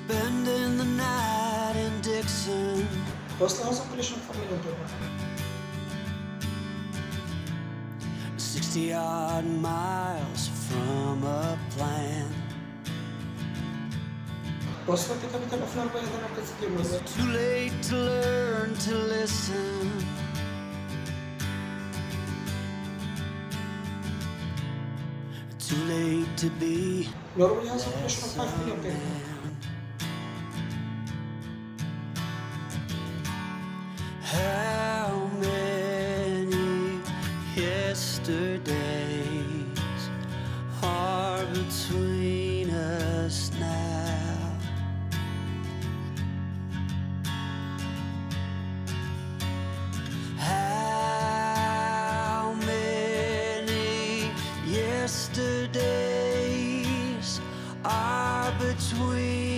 spending the night in Dixon. Oslo har som polishon familią tego. 60-odd miles from a plan. Oslo är kapitalen för Norway där man kan se till. Too late to learn to listen. Too late to be Norway har som polishon familią tego. how many yesterdays are between us now? How many yesterdays are between